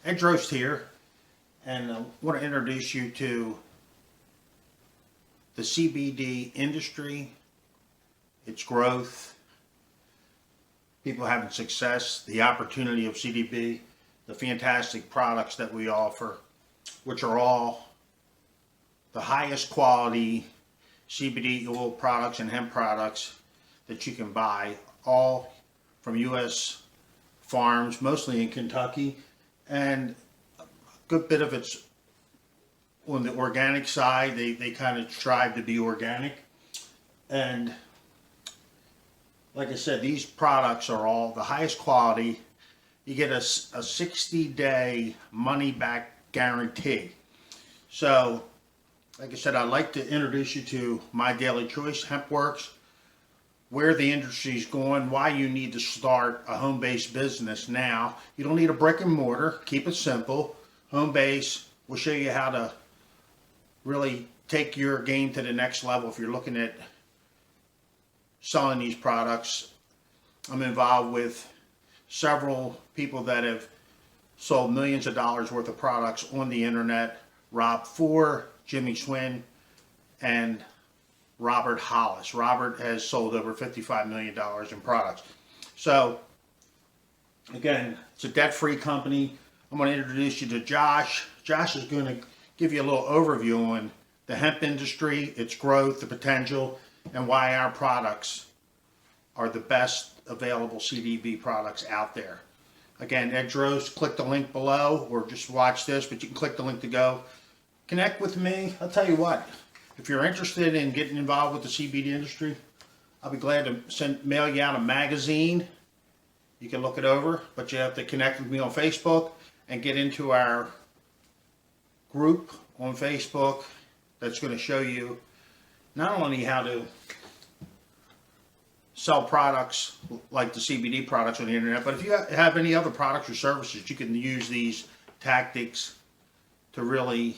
Ed Drost here, and I want to introduce you to the CBD industry, its growth, people having success, the opportunity of CBD, the fantastic products that we offer, which are all the highest quality CBD oil products and hemp products that you can buy, all from U.S. farms, mostly in Kentucky, and a good bit of it's on the organic side. They kind of strive to be organic. And like I said, these products are all the highest quality. You get a 60-day money-back guarantee. So, like I said, I'd like to introduce you to my daily choice, Hempworx, where the industry is going, why you need to start a home-based business now. You don't need a brick and mortar. Keep it simple. Home base. We'll show you how to really take your game to the next level if you're looking at selling these products. I'm involved with several people that have sold millions of dollars worth of products on the internet. Rob Four, Jimmy Swin, and Robert Hollis. Robert has sold over $55 million in products. So, again, it's a debt-free company. I'm going to introduce you to Josh. Josh is going to give you a little overview on the hemp industry, its growth, the potential, and why our products are the best available CBD products out there. Again, Ed Drost, click the link below, or just watch this, but you can click the link to go. Connect with me. I'll tell you what, if you're interested in getting involved with the CBD industry, I'll be glad to mail you out a magazine. You can look it over, but you have to connect with me on Facebook and get into our group on Facebook that's going to show you not only how to sell products like the CBD products on the internet, but if you have any other products or services, you can use these tactics to really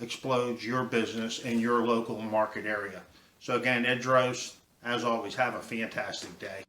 explode your business in your local market area. So again, Ed Drost, as always, have a fantastic day.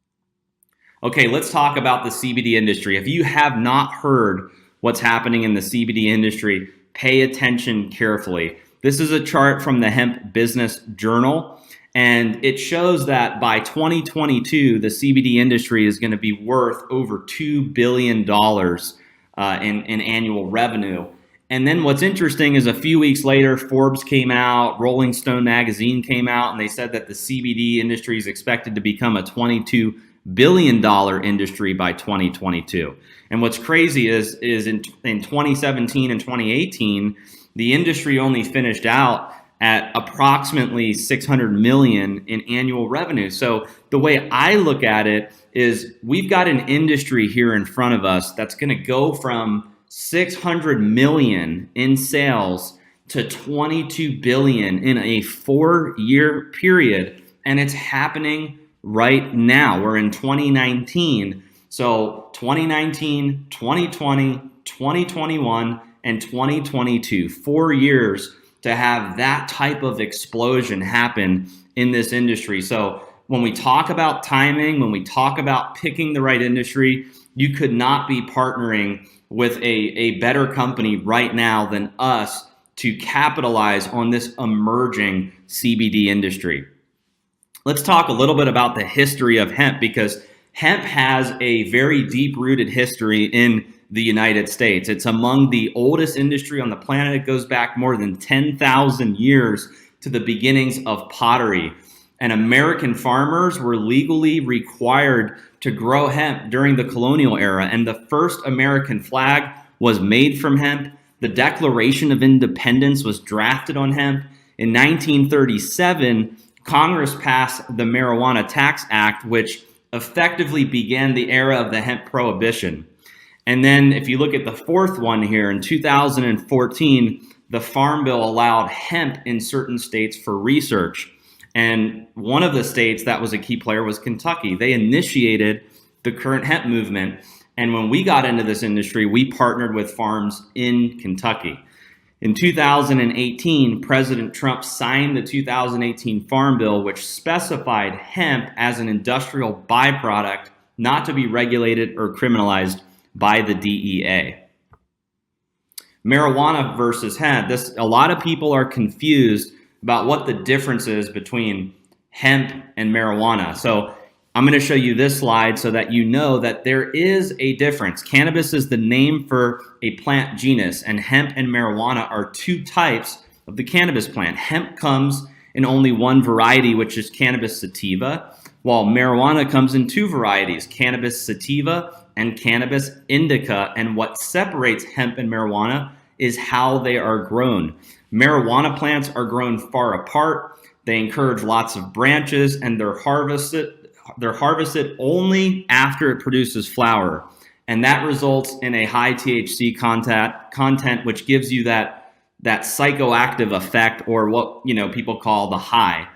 Okay, let's talk about the CBD industry. If you have not heard what's happening in the CBD industry, pay attention carefully. This is a chart from the Hemp Business Journal, and it shows that by 2022, the CBD industry is going to be worth over $2 billion in annual revenue. And then what's interesting is a few weeks later, Forbes came out, Rolling Stone magazine came out, and they said that the CBD industry is expected to become a $22 billion industry by 2022. And what's crazy is in 2017 and 2018, the industry only finished out at approximately $600 million in annual revenue. So the way I look at it is we've got an industry here in front of us that's going to go from $600 million in sales to $22 billion in a 4-year period, and it's happening right now. We're in 2019. So 2019, 2020, 2021, and 2022, 4 years to have that type of explosion happen in this industry. So when we talk about timing, when we talk about picking the right industry, you could not be partnering with a better company right now than us to capitalize on this emerging CBD industry. Let's talk a little bit about the history of hemp, because hemp has a very deep-rooted history in the United States. It's among the oldest industry on the planet. It goes back more than 10,000 years to the beginnings of pottery. And American farmers were legally required to grow hemp during the colonial era. And the first American flag was made from hemp. The Declaration of Independence was drafted on hemp. In 1937, Congress passed the Marijuana Tax Act, which effectively began the era of the hemp prohibition. And then if you look at the fourth one here, in 2014, the Farm Bill allowed hemp in certain states for research. And one of the states that was a key player was Kentucky. They initiated the current hemp movement. And when we got into this industry, we partnered with farms in Kentucky. In 2018, President Trump signed the 2018 Farm Bill, which specified hemp as an industrial byproduct not to be regulated or criminalized by the DEA. Marijuana versus hemp. A lot of people are confused about what the difference is between hemp and marijuana. So I'm going to show you this slide so that you know that there is a difference. Cannabis is the name for a plant genus, and hemp and marijuana are two types of the cannabis plant. Hemp comes in only one variety, which is cannabis sativa, while marijuana comes in two varieties, cannabis sativa and cannabis indica. And what separates hemp and marijuana is how they are grown. Marijuana plants are grown far apart. They encourage lots of branches, and they're harvested only after it produces flower. And that results in a high THC content, which gives you that psychoactive effect, or what people call the high.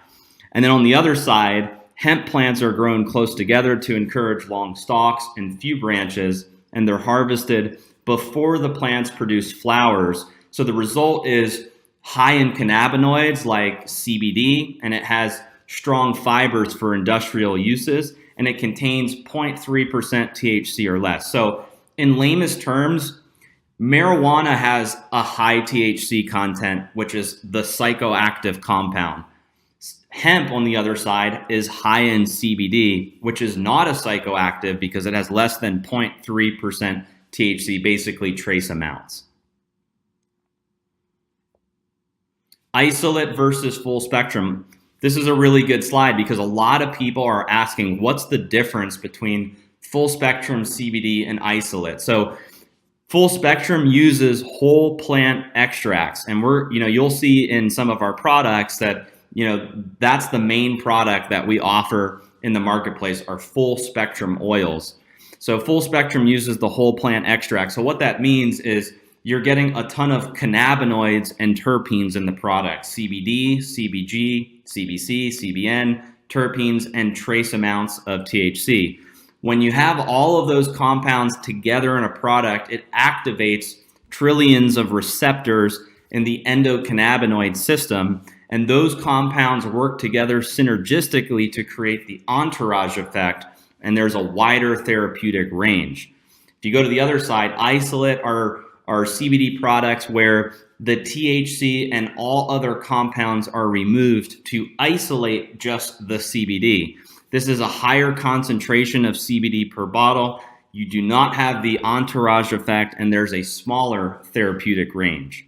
And then on the other side, hemp plants are grown close together to encourage long stalks and few branches, and they're harvested before the plants produce flowers. So the result is high in cannabinoids like CBD, and it has strong fibers for industrial uses, and it contains 0.3% THC or less. So in lamest terms, marijuana has a high THC content, which is the psychoactive compound. Hemp, on the other side, is high in CBD, which is not a psychoactive because it has less than 0.3% THC, basically trace amounts. Isolate versus full spectrum. This is a really good slide because a lot of people are asking, what's the difference between full spectrum CBD and isolate? So full spectrum uses whole plant extracts, and you'll see in some of our products that that's the main product that we offer in the marketplace, are full spectrum oils. So full spectrum uses the whole plant extract. So what that means is you're getting a ton of cannabinoids and terpenes in the product: CBD, CBG, CBC, CBN, terpenes, and trace amounts of THC. When you have all of those compounds together in a product, it activates trillions of receptors in the endocannabinoid system, and those compounds work together synergistically to create the entourage effect, and there's a wider therapeutic range. If you go to the other side, isolate are CBD products where the THC and all other compounds are removed to isolate just the CBD. This is a higher concentration of CBD per bottle. You do not have the entourage effect, and there's a smaller therapeutic range.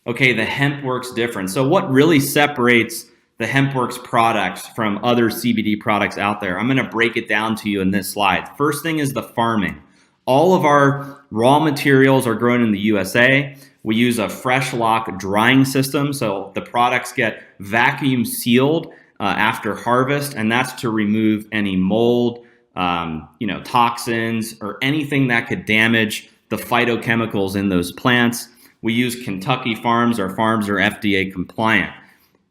Okay, the Hempworx difference. So what really separates the Hempworx products from other CBD products out there? I'm going to break it down to you in this slide. First thing is the farming. All of our raw materials are grown in the USA. We use a fresh lock drying system, so the products get vacuum sealed after harvest, and that's to remove any mold, toxins, or anything that could damage the phytochemicals in those plants. We use Kentucky farms. Our farms are FDA compliant.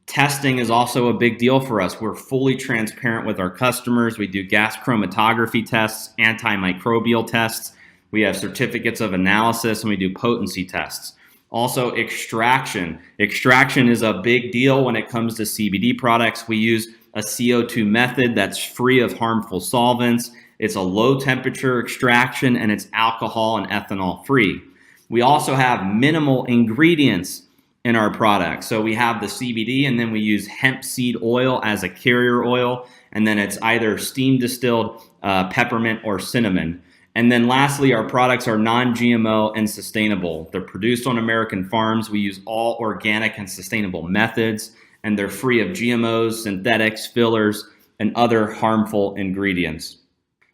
Testing is also a big deal for us. We're fully transparent with our customers. We do gas chromatography tests, antimicrobial tests. We have certificates of analysis, and we do potency tests. Also, extraction. Extraction is a big deal when it comes to CBD products. We use a CO2 method that's free of harmful solvents. It's a low temperature extraction, and it's alcohol and ethanol free. We also have minimal ingredients in our products. So we have the CBD, and then we use hemp seed oil as a carrier oil, and then it's either steam distilled peppermint or cinnamon. And then lastly, our products are non-GMO and sustainable. They're produced on American farms. We use all organic and sustainable methods, and they're free of GMOs, synthetics, fillers, and other harmful ingredients.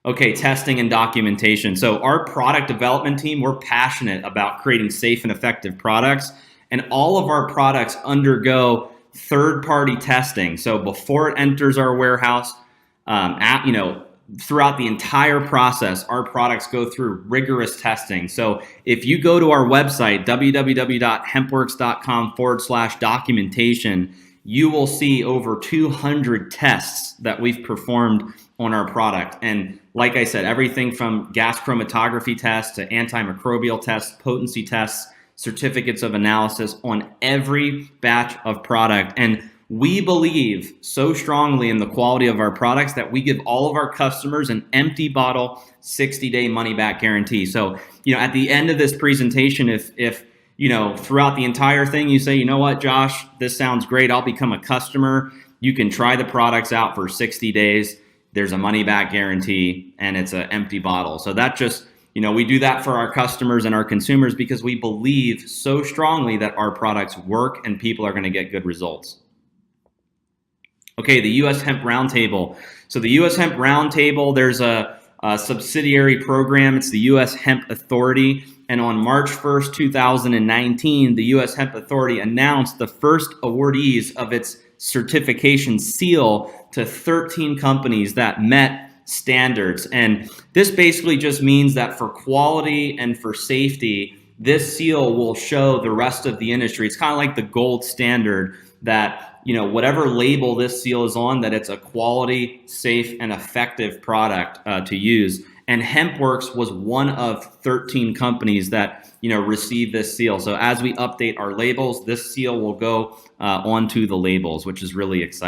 Okay, testing and documentation. So our product development team, we're passionate about creating safe and effective products, and all of our products undergo third-party testing. So before it enters our warehouse, throughout the entire process, our products go through rigorous testing. So if you go to our website, www.hempworx.com/documentation, you will see over 200 tests that we've performed on our product. And like I said, everything from gas chromatography tests to antimicrobial tests, potency tests, certificates of analysis on every batch of product. And we believe so strongly in the quality of our products that we give all of our customers an empty bottle 60-day money back guarantee. So, at the end of this presentation, if throughout the entire thing, you say, you know what, Josh, this sounds great. I'll become a customer. You can try the products out for 60 days. There's a money back guarantee, and it's an empty bottle. So that just, we do that for our customers and our consumers because we believe so strongly that our products work and people are going to get good results. Okay, the U.S. Hemp Roundtable. So the U.S. Hemp Roundtable, there's a subsidiary program. It's the U.S. Hemp Authority. And on March 1st, 2019, the U.S. Hemp Authority announced the first awardees of its certification seal to 13 companies that met standards. And this basically just means that for quality and for safety, this seal will show the rest of the industry. It's kind of like the gold standard that, whatever label this seal is on, that it's a quality, safe, and effective product to use. And Hempworx was one of 13 companies that, received this seal. So as we update our labels, this seal will go onto the labels, which is really exciting.